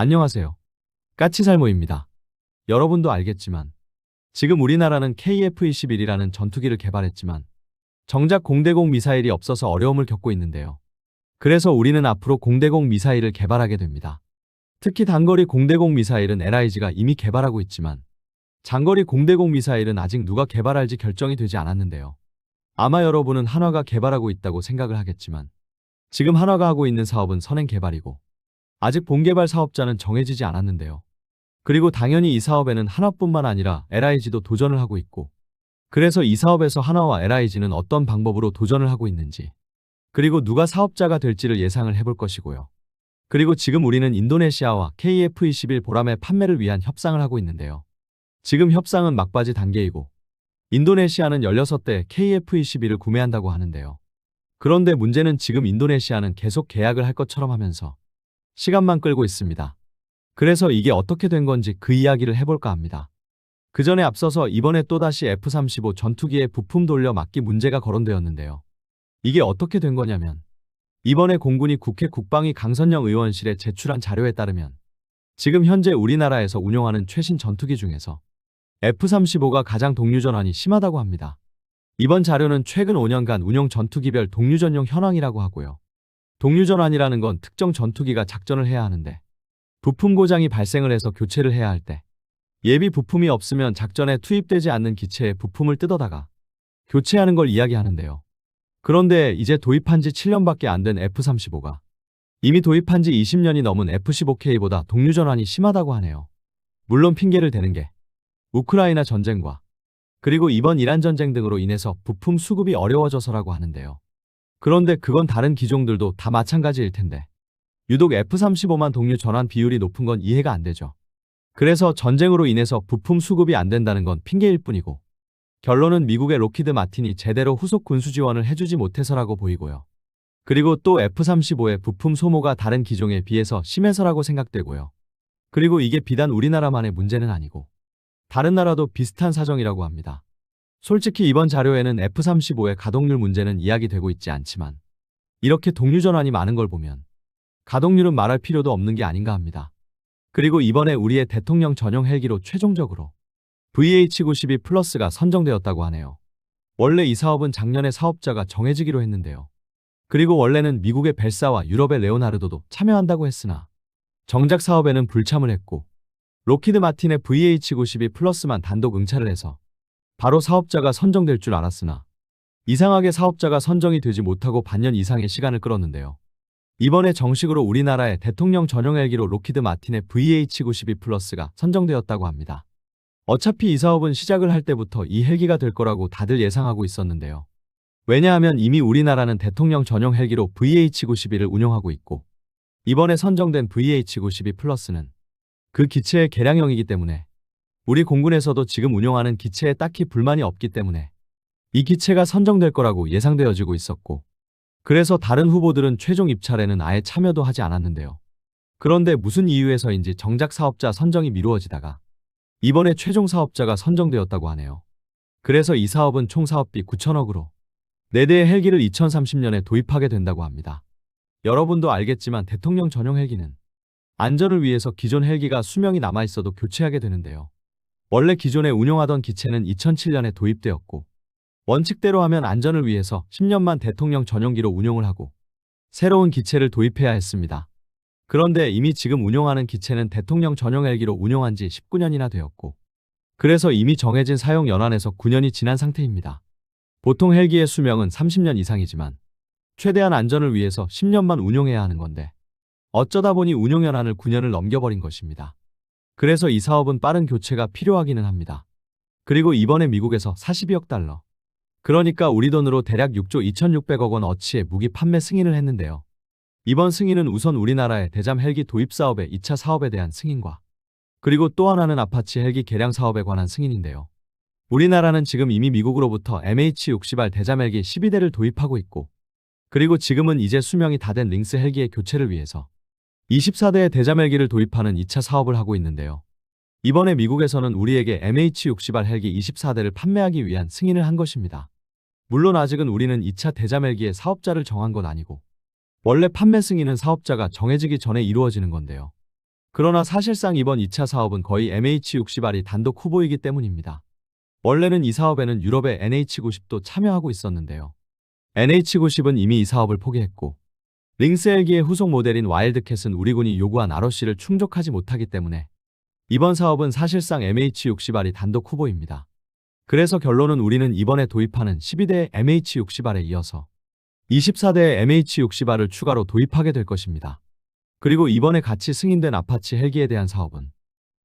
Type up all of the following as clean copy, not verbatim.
안녕하세요. 까치살모입니다. 여러분도 알겠지만 지금 우리나라는 KF-21이라는 전투기를 개발했지만 정작 공대공 미사일이 없어서 어려움을 겪고 있는데요. 그래서 우리는 앞으로 공대공 미사일을 개발하게 됩니다. 특히 단거리 공대공 미사일은 LIG가 이미 개발하고 있지만 장거리 공대공 미사일은 아직 누가 개발할지 결정이 되지 않았는데요. 아마 여러분은 한화가 개발하고 있다고 생각을 하겠지만 지금 한화가 하고 있는 사업은 선행 개발이고 아직 본개발 사업자는 정해지지 않았는데요. 그리고 당연히 이 사업에는 한화뿐만 아니라 LIG도 도전을 하고 있고 그래서 이 사업에서 한화와 LIG는 어떤 방법으로 도전을 하고 있는지 그리고 누가 사업자가 될지를 예상을 해볼 것이고요. 그리고 지금 우리는 인도네시아와 KF-21 보람의 판매를 위한 협상을 하고 있는데요. 지금 협상은 막바지 단계이고 인도네시아는 16대 KF-21을 구매한다고 하는데요. 그런데 문제는 지금 인도네시아는 계속 계약을 할 것처럼 하면서 시간만 끌고 있습니다. 그래서 이게 어떻게 된 건지 그 이야기를 해볼까 합니다. 그 전에 앞서서 이번에 또다시 F-35 전투기에 부품 돌려 막기 문제가 거론되었는데요. 이게 어떻게 된 거냐면 이번에 공군이 국회 국방위 강선영 의원실에 제출한 자료에 따르면 지금 현재 우리나라에서 운용하는 최신 전투기 중에서 F-35가 가장 동류 전환이 심하다고 합니다. 이번 자료는 최근 5년간 운용 전투기별 동류 전용 현황이라고 하고요. 동류 전환이라는 건 특정 전투기가 작전을 해야 하는데 부품 고장이 발생을 해서 교체를 해야 할 때 예비 부품이 없으면 작전에 투입되지 않는 기체에 부품을 뜯어다가 교체하는 걸 이야기하는데요. 그런데 이제 도입한 지 7년밖에 안 된 F-35가 이미 도입한 지 20년이 넘은 F-15K보다 동류 전환이 심하다고 하네요. 물론 핑계를 대는 게 우크라이나 전쟁과 그리고 이번 이란 전쟁 등으로 인해서 부품 수급이 어려워져서라고 하는데요. 그런데 그건 다른 기종들도 다 마찬가지일 텐데 유독 F-35만 동류 전환 비율이 높은 건 이해가 안 되죠. 그래서 전쟁으로 인해서 부품 수급이 안 된다는 건 핑계일 뿐이고 결론은 미국의 로키드 마틴이 제대로 후속 군수 지원을 해주지 못해서라고 보이고요. 그리고 또 F-35의 부품 소모가 다른 기종에 비해서 심해서라고 생각되고요. 그리고 이게 비단 우리나라만의 문제는 아니고 다른 나라도 비슷한 사정이라고 합니다. 솔직히 이번 자료에는 F-35의 가동률 문제는 이야기되고 있지 않지만 이렇게 동류 전환이 많은 걸 보면 가동률은 말할 필요도 없는 게 아닌가 합니다. 그리고 이번에 우리의 대통령 전용 헬기로 최종적으로 VH-92 플러스가 선정되었다고 하네요. 원래 이 사업은 작년에 사업자가 정해지기로 했는데요. 그리고 원래는 미국의 벨사와 유럽의 레오나르도도 참여한다고 했으나 정작 사업에는 불참을 했고 로키드 마틴의 VH-92 플러스만 단독 응찰을 해서 바로 사업자가 선정될 줄 알았으나 이상하게 사업자가 선정이 되지 못하고 반년 이상의 시간을 끌었는데요. 이번에 정식으로 우리나라의 대통령 전용 헬기로 로키드 마틴의 VH-92 플러스가 선정되었다고 합니다. 어차피 이 사업은 시작을 할 때부터 이 헬기가 될 거라고 다들 예상하고 있었는데요. 왜냐하면 이미 우리나라는 대통령 전용 헬기로 VH-92를 운용하고 있고 이번에 선정된 VH-92 플러스는 그 기체의 개량형이기 때문에 우리 공군에서도 지금 운용하는 기체에 딱히 불만이 없기 때문에 이 기체가 선정될 거라고 예상되어지고 있었고 그래서 다른 후보들은 최종 입찰에는 아예 참여도 하지 않았는데요. 그런데 무슨 이유에서인지 정작 사업자 선정이 미루어지다가 이번에 최종 사업자가 선정되었다고 하네요. 그래서 이 사업은 총 사업비 9천억으로 4대의 헬기를 2030년에 도입하게 된다고 합니다. 여러분도 알겠지만 대통령 전용 헬기는 안전을 위해서 기존 헬기가 수명이 남아있어도 교체하게 되는데요. 원래 기존에 운용하던 기체는 2007년에 도입되었고 원칙대로 하면 안전을 위해서 10년만 대통령 전용기로 운용을 하고 새로운 기체를 도입해야 했습니다. 그런데 이미 지금 운용하는 기체는 대통령 전용 헬기로 운용한 지 19년이나 되었고 그래서 이미 정해진 사용 연한에서 9년이 지난 상태입니다. 보통 헬기의 수명은 30년 이상이지만 최대한 안전을 위해서 10년만 운용해야 하는 건데 어쩌다 보니 운용 연한을 9년을 넘겨버린 것입니다. 그래서 이 사업은 빠른 교체가 필요하기는 합니다. 그리고 이번에 미국에서 42억 달러 그러니까 우리 돈으로 대략 6조 2,600억 원 어치의 무기 판매 승인을 했는데요. 이번 승인은 우선 우리나라의 대잠 헬기 도입 사업의 2차 사업에 대한 승인과 그리고 또 하나는 아파치 헬기 개량 사업에 관한 승인인데요. 우리나라는 지금 이미 미국으로부터 MH-60R 대잠 헬기 12대를 도입하고 있고 그리고 지금은 이제 수명이 다 된 링스 헬기의 교체를 위해서 24대의 대잠 헬기를 도입하는 2차 사업을 하고 있는데요. 이번에 미국에서는 우리에게 MH-60R 헬기 24대를 판매하기 위한 승인을 한 것입니다. 물론 아직은 우리는 2차 대잠 헬기의 사업자를 정한 건 아니고 원래 판매 승인은 사업자가 정해지기 전에 이루어지는 건데요. 그러나 사실상 이번 2차 사업은 거의 MH60R이 단독 후보이기 때문입니다. 원래는 이 사업에는 유럽의 NH90도 참여하고 있었는데요. NH90은 이미 이 사업을 포기했고 링스 헬기의 후속 모델인 와일드캣은 우리 군이 요구한 ROC를 충족하지 못하기 때문에 이번 사업은 사실상 MH60R이 단독 후보입니다. 그래서 결론은 우리는 이번에 도입하는 12대 MH60R에 이어서 24대의 MH60R을 추가로 도입하게 될 것입니다. 그리고 이번에 같이 승인된 아파치 헬기에 대한 사업은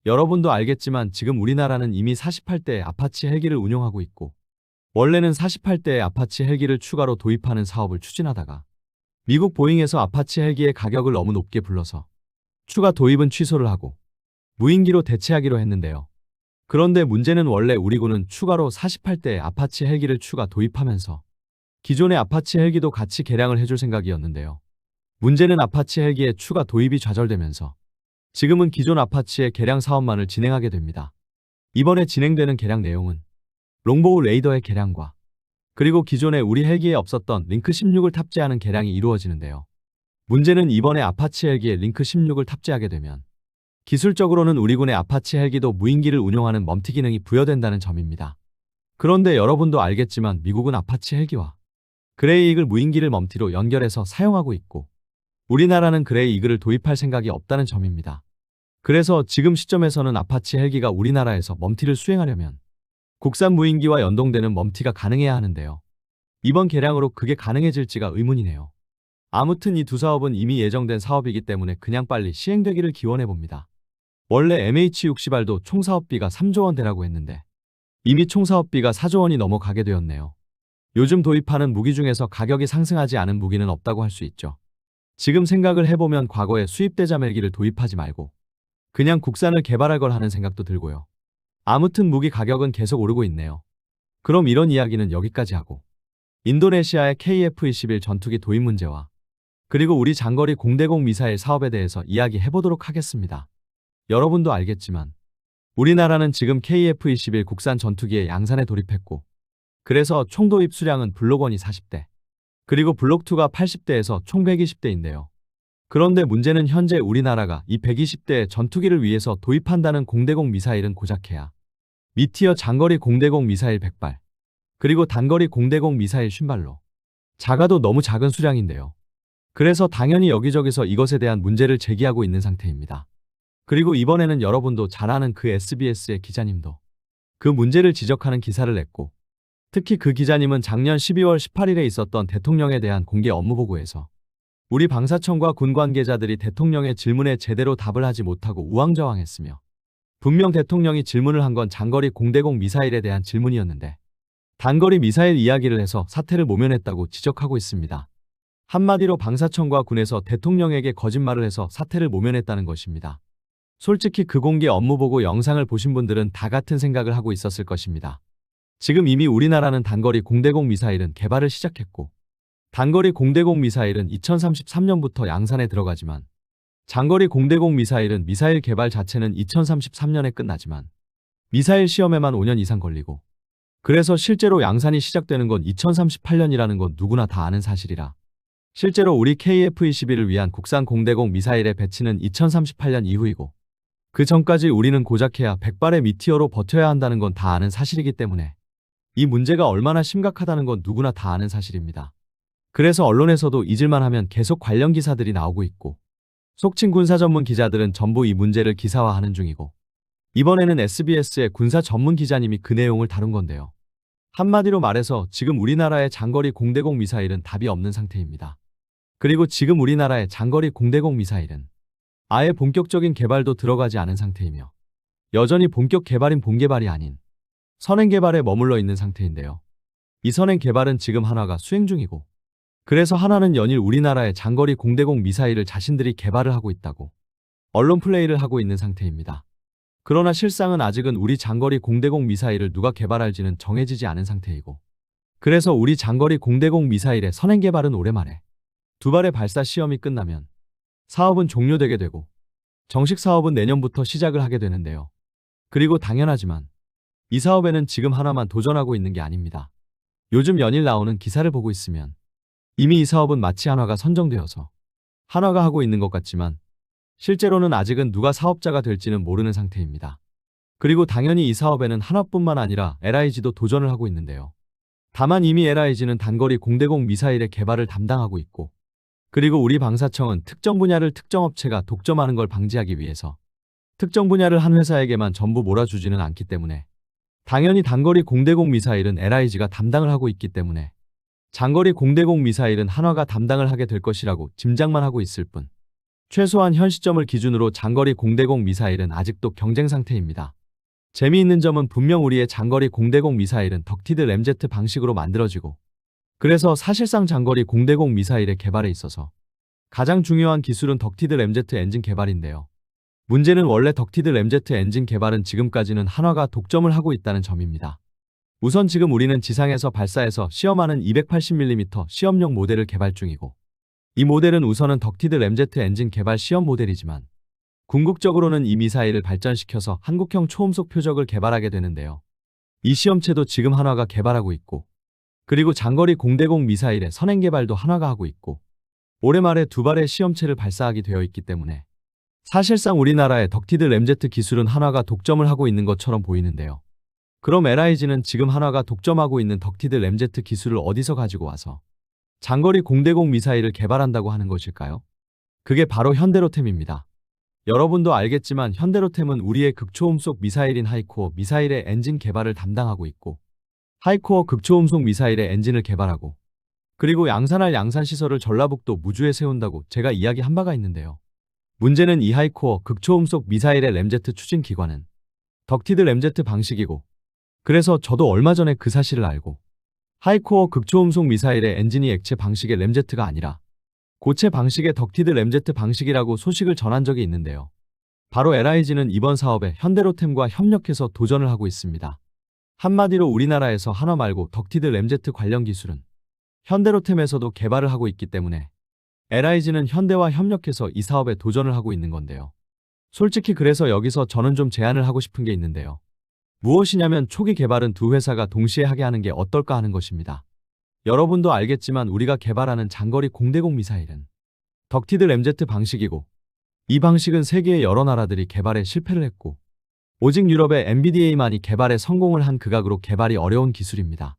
여러분도 알겠지만 지금 우리나라는 이미 48대의 아파치 헬기를 운용하고 있고 원래는 48대의 아파치 헬기를 추가로 도입하는 사업을 추진하다가 미국 보잉에서 아파치 헬기의 가격을 너무 높게 불러서 추가 도입은 취소를 하고 무인기로 대체하기로 했는데요. 그런데 문제는 원래 우리 군은 추가로 48대의 아파치 헬기를 추가 도입하면서 기존의 아파치 헬기도 같이 개량을 해줄 생각이었는데요. 문제는 아파치 헬기의 추가 도입이 좌절되면서 지금은 기존 아파치의 개량 사업만을 진행하게 됩니다. 이번에 진행되는 개량 내용은 롱보우 레이더의 개량과 그리고 기존에 우리 헬기에 없었던 링크 16을 탑재하는 개량이 이루어지는데요. 문제는 이번에 아파치 헬기에 링크 16을 탑재하게 되면 기술적으로는 우리 군의 아파치 헬기도 무인기를 운용하는 멈티 기능이 부여된다는 점입니다. 그런데 여러분도 알겠지만 미국은 아파치 헬기와 그레이 이글 무인기를 멈티로 연결해서 사용하고 있고 우리나라는 그레이 이글을 도입할 생각이 없다는 점입니다. 그래서 지금 시점에서는 아파치 헬기가 우리나라에서 멈티를 수행하려면 국산 무인기와 연동되는 멈티가 가능해야 하는데요. 이번 개량으로 그게 가능해질지가 의문이네요. 아무튼 이 두 사업은 이미 예정된 사업이기 때문에 그냥 빨리 시행되기를 기원해봅니다. 원래 MH60R도 총사업비가 3조 원 되라고 했는데 이미 총사업비가 4조 원이 넘어가게 되었네요. 요즘 도입하는 무기 중에서 가격이 상승하지 않은 무기는 없다고 할 수 있죠. 지금 생각을 해보면 과거에 수입대잠 헬기를 도입하지 말고 그냥 국산을 개발할 걸 하는 생각도 들고요. 아무튼 무기 가격은 계속 오르고 있네요. 그럼 이런 이야기는 여기까지 하고 인도네시아의 KF-21 전투기 도입 문제와 그리고 우리 장거리 공대공 미사일 사업에 대해서 이야기해보도록 하겠습니다. 여러분도 알겠지만 우리나라는 지금 KF-21 국산 전투기에 양산에 돌입했고 그래서 총 도입 수량은 블록 1이 40대 그리고 블록 2가 80대에서 총 120대인데요. 그런데 문제는 현재 우리나라가 이 120대의 전투기를 위해서 도입한다는 공대공 미사일은 고작해야 미티어 장거리 공대공 미사일 100발 그리고 단거리 공대공 미사일 50발로 작아도 너무 작은 수량인데요. 그래서 당연히 여기저기서 이것에 대한 문제를 제기하고 있는 상태입니다. 그리고 이번에는 여러분도 잘 아는 그 SBS의 기자님도 그 문제를 지적하는 기사를 냈고 특히 그 기자님은 작년 12월 18일에 있었던 대통령에 대한 공개 업무보고에서 우리 방사청과 군 관계자들이 대통령의 질문에 제대로 답을 하지 못하고 우왕좌왕했으며 분명 대통령이 질문을 한 건 장거리 공대공 미사일에 대한 질문이었는데 단거리 미사일 이야기를 해서 사태를 모면했다고 지적하고 있습니다. 한마디로 방사청과 군에서 대통령에게 거짓말을 해서 사태를 모면했다는 것입니다. 솔직히 그 공개 업무보고 영상을 보신 분들은 다 같은 생각을 하고 있었을 것입니다. 지금 이미 우리나라는 단거리 공대공 미사일은 개발을 시작했고 단거리 공대공 미사일은 2033년부터 양산에 들어가지만 장거리 공대공 미사일은 미사일 개발 자체는 2033년에 끝나지만 미사일 시험에만 5년 이상 걸리고 그래서 실제로 양산이 시작되는 건 2038년이라는 건 누구나 다 아는 사실이라 실제로 우리 KF-21을 위한 국산 공대공 미사일의 배치는 2038년 이후이고 그 전까지 우리는 고작해야 100발의 미티어로 버텨야 한다는 건 다 아는 사실이기 때문에 이 문제가 얼마나 심각하다는 건 누구나 다 아는 사실입니다. 그래서 언론에서도 잊을만 하면 계속 관련 기사들이 나오고 있고 속칭 군사 전문 기자들은 전부 이 문제를 기사화하는 중이고 이번에는 SBS의 군사 전문 기자님이 그 내용을 다룬 건데요. 한마디로 말해서 지금 우리나라의 장거리 공대공 미사일은 답이 없는 상태입니다. 그리고 지금 우리나라의 장거리 공대공 미사일은 아예 본격적인 개발도 들어가지 않은 상태이며 여전히 본격 개발인 본개발이 아닌 선행 개발에 머물러 있는 상태인데요. 이 선행 개발은 지금 한화가 수행 중이고 그래서 한화는 연일 우리나라의 장거리 공대공 미사일을 자신들이 개발을 하고 있다고 언론 플레이를 하고 있는 상태입니다. 그러나 실상은 아직은 우리 장거리 공대공 미사일을 누가 개발할지는 정해지지 않은 상태이고 그래서 우리 장거리 공대공 미사일의 선행 개발은 올해 말에 두 발의 발사 시험이 끝나면 사업은 종료되게 되고 정식 사업은 내년부터 시작을 하게 되는데요. 그리고 당연하지만 이 사업에는 지금 한화만 도전하고 있는 게 아닙니다. 요즘 연일 나오는 기사를 보고 있으면 이미 이 사업은 마치 한화가 선정되어서 한화가 하고 있는 것 같지만 실제로는 아직은 누가 사업자가 될지는 모르는 상태입니다. 그리고 당연히 이 사업에는 한화뿐만 아니라 LIG도 도전을 하고 있는데요. 다만 이미 LIG는 단거리 공대공 미사일의 개발을 담당하고 있고, 그리고 우리 방사청은 특정 분야를 특정 업체가 독점하는 걸 방지하기 위해서 특정 분야를 한 회사에게만 전부 몰아주지는 않기 때문에 당연히 단거리 공대공 미사일은 LIG가 담당을 하고 있기 때문에 장거리 공대공 미사일은 한화가 담당을 하게 될 것이라고 짐작만 하고 있을 뿐, 최소한 현 시점을 기준으로 장거리 공대공 미사일은 아직도 경쟁 상태입니다. 재미있는 점은 분명 우리의 장거리 공대공 미사일은 덕티드 램제트 방식으로 만들어지고, 그래서 사실상 장거리 공대공 미사일의 개발에 있어서 가장 중요한 기술은 덕티드 램제트 엔진 개발인데요. 문제는 원래 덕티드 램제트 엔진 개발은 지금까지는 한화가 독점을 하고 있다는 점입니다. 우선 지금 우리는 지상에서 발사해서 시험하는 280mm 시험용 모델을 개발 중이고, 이 모델은 우선은 덕티드 램제트 엔진 개발 시험 모델이지만 궁극적으로는 이 미사일을 발전시켜서 한국형 초음속 표적을 개발하게 되는데요. 이 시험체도 지금 한화가 개발하고 있고, 그리고 장거리 공대공 미사일의 선행 개발도 한화가 하고 있고, 올해 말에 두 발의 시험체를 발사하게 되어 있기 때문에 사실상 우리나라의 덕티드 램제트 기술은 한화가 독점을 하고 있는 것처럼 보이는데요. 그럼 LIG는 지금 한화가 독점하고 있는 덕티드 램제트 기술을 어디서 가지고 와서 장거리 공대공 미사일을 개발한다고 하는 것일까요? 그게 바로 현대로템입니다. 여러분도 알겠지만 현대로템은 우리의 극초음속 미사일인 하이코어 미사일의 엔진 개발을 담당하고 있고, 하이코어 극초음속 미사일의 엔진을 개발하고, 그리고 양산할 양산시설을 전라북도 무주에 세운다고 제가 이야기한 바가 있는데요. 문제는 이 하이코어 극초음속 미사일의 램제트 추진기관은 덕티드 램제트 방식이고, 그래서 저도 얼마 전에 그 사실을 알고 하이코어 극초음속 미사일의 엔진이 액체 방식의 램제트가 아니라 고체 방식의 덕티드 램제트 방식이라고 소식을 전한 적이 있는데요. 바로 LIG는 이번 사업에 현대로템과 협력해서 도전을 하고 있습니다. 한마디로 우리나라에서 한화 말고 덕티드 램제트 관련 기술은 현대로템에서도 개발을 하고 있기 때문에 LIG는 현대와 협력해서 이 사업에 도전을 하고 있는 건데요. 솔직히 그래서 여기서 저는 좀 제안을 하고 싶은 게 있는데요. 무엇이냐면 초기 개발은 두 회사가 동시에 하게 하는 게 어떨까 하는 것입니다. 여러분도 알겠지만 우리가 개발하는 장거리 공대공 미사일은 덕티드 램제트 방식이고, 이 방식은 세계의 여러 나라들이 개발에 실패를 했고, 오직 유럽의 MBDA만이 개발에 성공을 한 극악으로 개발이 어려운 기술입니다.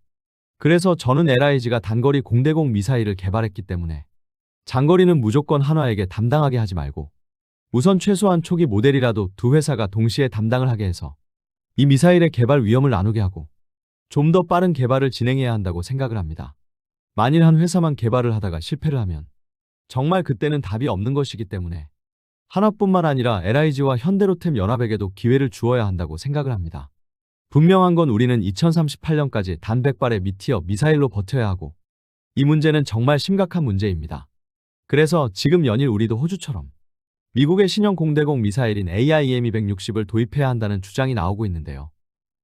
그래서 저는 LIG가 단거리 공대공 미사일을 개발했기 때문에 장거리는 무조건 한화에게 담당하게 하지 말고 우선 최소한 초기 모델이라도 두 회사가 동시에 담당을 하게 해서 이 미사일의 개발 위험을 나누게 하고 좀 더 빠른 개발을 진행해야 한다고 생각을 합니다. 만일 한 회사만 개발을 하다가 실패를 하면 정말 그때는 답이 없는 것이기 때문에 한화뿐만 아니라 LIG와 현대로템 연합에게도 기회를 주어야 한다고 생각을 합니다. 분명한 건 우리는 2038년까지 단 100발의 미티어 미사일로 버텨야 하고, 이 문제는 정말 심각한 문제입니다. 그래서 지금 연일 우리도 호주처럼 미국의 신형 공대공 미사일인 AIM-260을 도입해야 한다는 주장이 나오고 있는데요.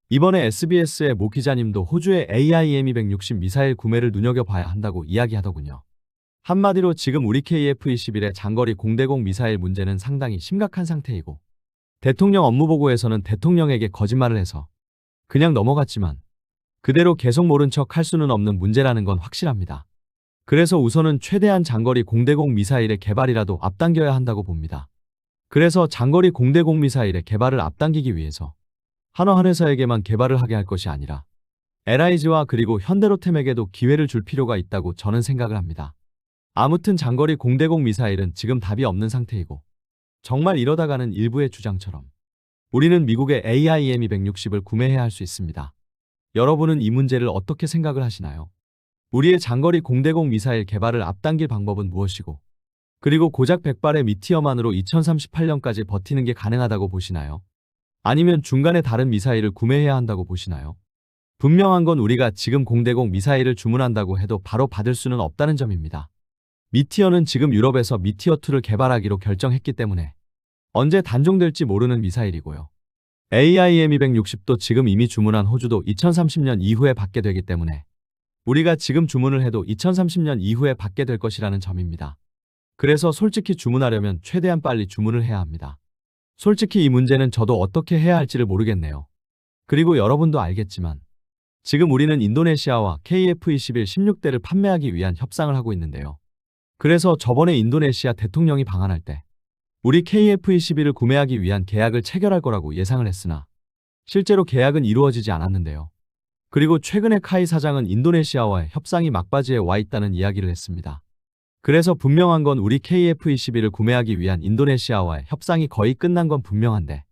이번에 SBS의 모 기자님도 호주의 AIM-260 미사일 구매를 눈여겨봐야 한다고 이야기하더군요. 한마디로 지금 우리 KF-21의 장거리 공대공 미사일 문제는 상당히 심각한 상태이고, 대통령 업무보고에서는 대통령에게 거짓말을 해서 그냥 넘어갔지만 그대로 계속 모른 척 할 수는 없는 문제라는 건 확실합니다. 그래서 우선은 최대한 장거리 공대공 미사일의 개발이라도 앞당겨야 한다고 봅니다. 그래서 장거리 공대공 미사일의 개발을 앞당기기 위해서 한화 한 회사에게만 개발을 하게 할 것이 아니라 LIG와 그리고 현대로템에게도 기회를 줄 필요가 있다고 저는 생각을 합니다. 아무튼 장거리 공대공 미사일은 지금 답이 없는 상태이고, 정말 이러다가는 일부의 주장처럼 우리는 미국의 AIM-260을 구매해야 할 수 있습니다. 여러분은 이 문제를 어떻게 생각을 하시나요? 우리의 장거리 공대공 미사일 개발을 앞당길 방법은 무엇이고, 그리고 고작 100발의 미티어만으로 2038년까지 버티는 게 가능하다고 보시나요? 아니면 중간에 다른 미사일을 구매해야 한다고 보시나요? 분명한 건 우리가 지금 공대공 미사일을 주문한다고 해도 바로 받을 수는 없다는 점입니다. 미티어는 지금 유럽에서 미티어2를 개발하기로 결정했기 때문에 언제 단종될지 모르는 미사일이고요. AIM-260도 지금 이미 주문한 호주도 2030년 이후에 받게 되기 때문에 우리가 지금 주문을 해도 2030년 이후에 받게 될 것이라는 점입니다. 그래서 솔직히 주문하려면 최대한 빨리 주문을 해야 합니다. 솔직히 이 문제는 저도 어떻게 해야 할지를 모르겠네요. 그리고 여러분도 알겠지만 지금 우리는 인도네시아와 KF-21 16대를 판매하기 위한 협상을 하고 있는데요. 그래서 저번에 인도네시아 대통령이 방한할 때 우리 KF-21을 구매하기 위한 계약을 체결할 거라고 예상을 했으나 실제로 계약은 이루어지지 않았는데요. 그리고 최근에 카이 사장은 인도네시아와의 협상이 막바지에 와 있다는 이야기를 했습니다. 그래서 분명한 건 우리 KF-21을 구매하기 위한 인도네시아와의 협상이 거의 끝난 건 분명한데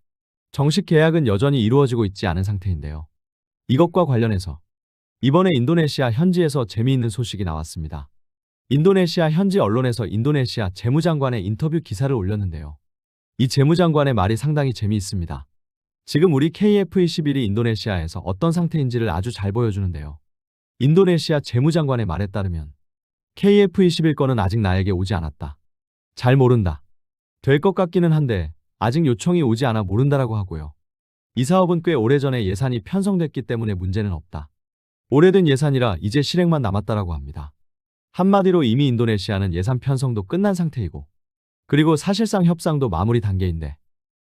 정식 계약은 여전히 이루어지고 있지 않은 상태인데요. 이것과 관련해서 이번에 인도네시아 현지에서 재미있는 소식이 나왔습니다. 인도네시아 현지 언론에서 인도네시아 재무장관의 인터뷰 기사를 올렸는데요. 이 재무장관의 말이 상당히 재미있습니다. 지금 우리 KF-21이 인도네시아에서 어떤 상태인지를 아주 잘 보여주는데요. 인도네시아 재무장관의 말에 따르면 KF-21 건은 아직 나에게 오지 않았다. 잘 모른다. 될 것 같기는 한데 아직 요청이 오지 않아 모른다라고 하고요. 이 사업은 꽤 오래전에 예산이 편성됐기 때문에 문제는 없다. 오래된 예산이라 이제 실행만 남았다라고 합니다. 한마디로 이미 인도네시아는 예산 편성도 끝난 상태이고 그리고 사실상 협상도 마무리 단계인데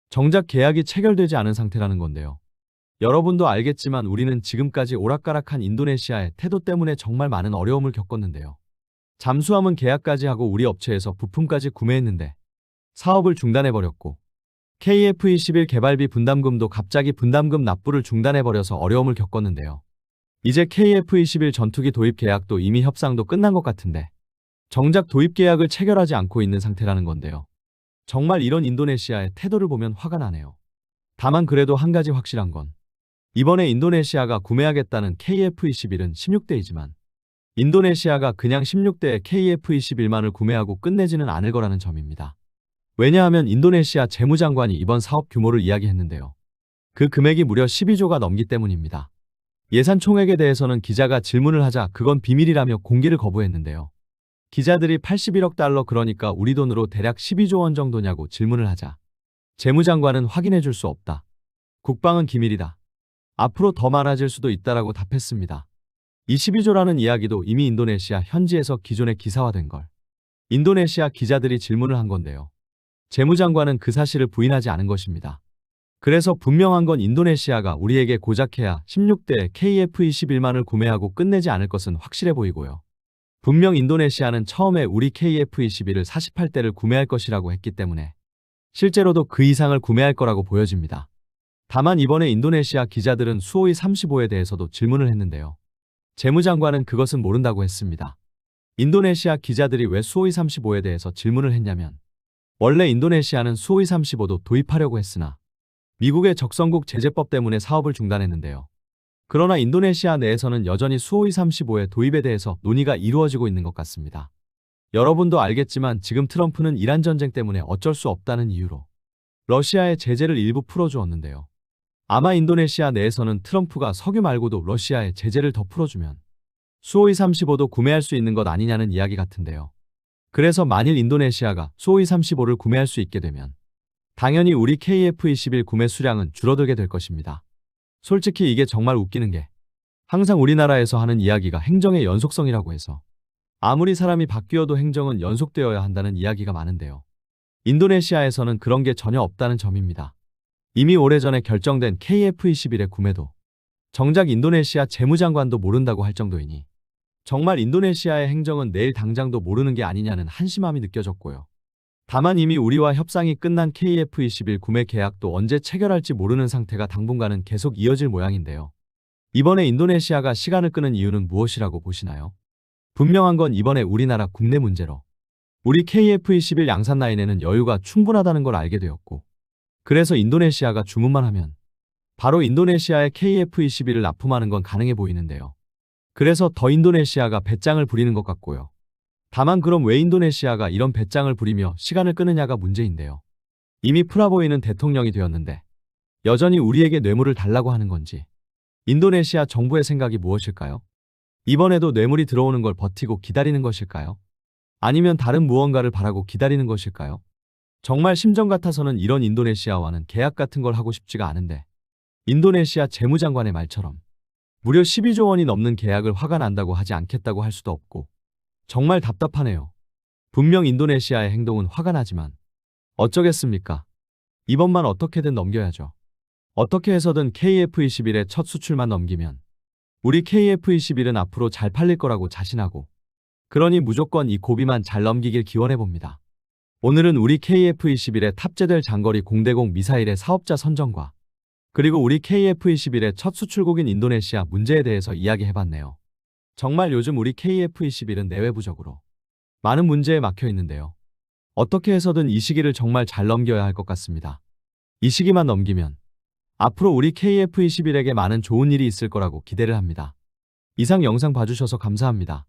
정작 계약이 체결되지 않은 상태라는 건데요. 여러분도 알겠지만 우리는 지금까지 오락가락한 인도네시아의 태도 때문에 정말 많은 어려움을 겪었는데요. 잠수함은 계약까지 하고 우리 업체에서 부품까지 구매했는데 사업을 중단해버렸고 KF-21 개발비 분담금도 갑자기 분담금 납부를 중단해버려서 어려움을 겪었는데요. 이제 KF-21 전투기 도입 계약도 이미 협상도 끝난 것 같은데 정작 도입 계약을 체결하지 않고 있는 상태라는 건데요. 정말 이런 인도네시아의 태도를 보면 화가 나네요. 다만 그래도 한 가지 확실한 건 이번에 인도네시아가 구매하겠다는 KF-21은 16대이지만 인도네시아가 그냥 16대의 KF-21만을 구매하고 끝내지는 않을 거라는 점입니다. 왜냐하면 인도네시아 재무장관이 이번 사업 규모를 이야기했는데요. 그 금액이 무려 12조가 넘기 때문입니다. 예산 총액에 대해서는 기자가 질문을 하자 그건 비밀이라며 공개를 거부했는데요. 기자들이 81억 달러 그러니까 우리 돈으로 대략 12조 원 정도냐고 질문을 하자 재무장관은 확인해 줄 수 없다. 국방은 기밀이다. 앞으로 더 많아질 수도 있다라고 답했습니다. 이 12조라는 이야기도 이미 인도네시아 현지에서 기존에 기사화된 걸 인도네시아 기자들이 질문을 한 건데요. 재무장관은 그 사실을 부인하지 않은 것입니다. 그래서 분명한 건 인도네시아가 우리에게 고작해야 16대 KF-21만을 구매하고 끝내지 않을 것은 확실해 보이고요. 분명 인도네시아는 처음에 우리 KF-21을 48대를 구매할 것이라고 했기 때문에 실제로도 그 이상을 구매할 거라고 보여집니다. 다만 이번에 인도네시아 기자들은 수호이 35에 대해서도 질문을 했는데요. 재무장관은 그것은 모른다고 했습니다. 인도네시아 기자들이 왜 수호이 35에 대해서 질문을 했냐면 원래 인도네시아는 수호이 35도 도입하려고 했으나 미국의 적성국 제재법 때문에 사업을 중단했는데요. 그러나 인도네시아 내에서는 여전히 수호이 35의 도입에 대해서 논의가 이루어지고 있는 것 같습니다. 여러분도 알겠지만 지금 트럼프는 이란 전쟁 때문에 어쩔 수 없다는 이유로 러시아의 제재를 일부 풀어주었는데요. 아마 인도네시아 내에서는 트럼프가 석유 말고도 러시아의 제재를 더 풀어주면 수호이 35도 구매할 수 있는 것 아니냐는 이야기 같은데요. 그래서 만일 인도네시아가 수호이 35를 구매할 수 있게 되면 당연히 우리 KF-21 구매 수량은 줄어들게 될 것입니다. 솔직히 이게 정말 웃기는 게 항상 우리나라에서 하는 이야기가 행정의 연속성이라고 해서 아무리 사람이 바뀌어도 행정은 연속되어야 한다는 이야기가 많은데요. 인도네시아에서는 그런 게 전혀 없다는 점입니다. 이미 오래전에 결정된 KF-21의 구매도 정작 인도네시아 재무장관도 모른다고 할 정도이니 정말 인도네시아의 행정은 내일 당장도 모르는 게 아니냐는 한심함이 느껴졌고요. 다만 이미 우리와 협상이 끝난 KF-21 구매 계약도 언제 체결할지 모르는 상태가 당분간은 계속 이어질 모양인데요. 이번에 인도네시아가 시간을 끄는 이유는 무엇이라고 보시나요? 분명한 건 이번에 우리나라 국내 문제로 우리 KF-21 양산 라인에는 여유가 충분하다는 걸 알게 되었고 그래서 인도네시아가 주문만 하면 바로 인도네시아의 KF-21을 납품하는 건 가능해 보이는데요. 그래서 더 인도네시아가 배짱을 부리는 것 같고요. 다만 그럼 왜 인도네시아가 이런 배짱을 부리며 시간을 끄느냐가 문제인데요. 이미 프라보이는 대통령이 되었는데 여전히 우리에게 뇌물을 달라고 하는 건지 인도네시아 정부의 생각이 무엇일까요? 이번에도 뇌물이 들어오는 걸 버티고 기다리는 것일까요? 아니면 다른 무언가를 바라고 기다리는 것일까요? 정말 심정 같아서는 이런 인도네시아와는 계약 같은 걸 하고 싶지가 않은데 인도네시아 재무장관의 말처럼 무려 12조 원이 넘는 계약을 화가 난다고 하지 않겠다고 할 수도 없고 정말 답답하네요. 분명 인도네시아의 행동은 화가 나지만 어쩌겠습니까? 이번만 어떻게든 넘겨야죠. 어떻게 해서든 KF-21의 첫 수출만 넘기면 우리 KF-21은 앞으로 잘 팔릴 거라고 자신하고 그러니 무조건 이 고비만 잘 넘기길 기원해봅니다. 오늘은 우리 KF-21에 탑재될 장거리 공대공 미사일의 사업자 선정과 그리고 우리 KF-21의 첫 수출국인 인도네시아 문제에 대해서 이야기해봤네요. 정말 요즘 우리 KF-21은 내외부적으로 많은 문제에 막혀 있는데요. 어떻게 해서든 이 시기를 정말 잘 넘겨야 할 것 같습니다. 이 시기만 넘기면 앞으로 우리 KF-21에게 많은 좋은 일이 있을 거라고 기대를 합니다. 이상 영상 봐주셔서 감사합니다.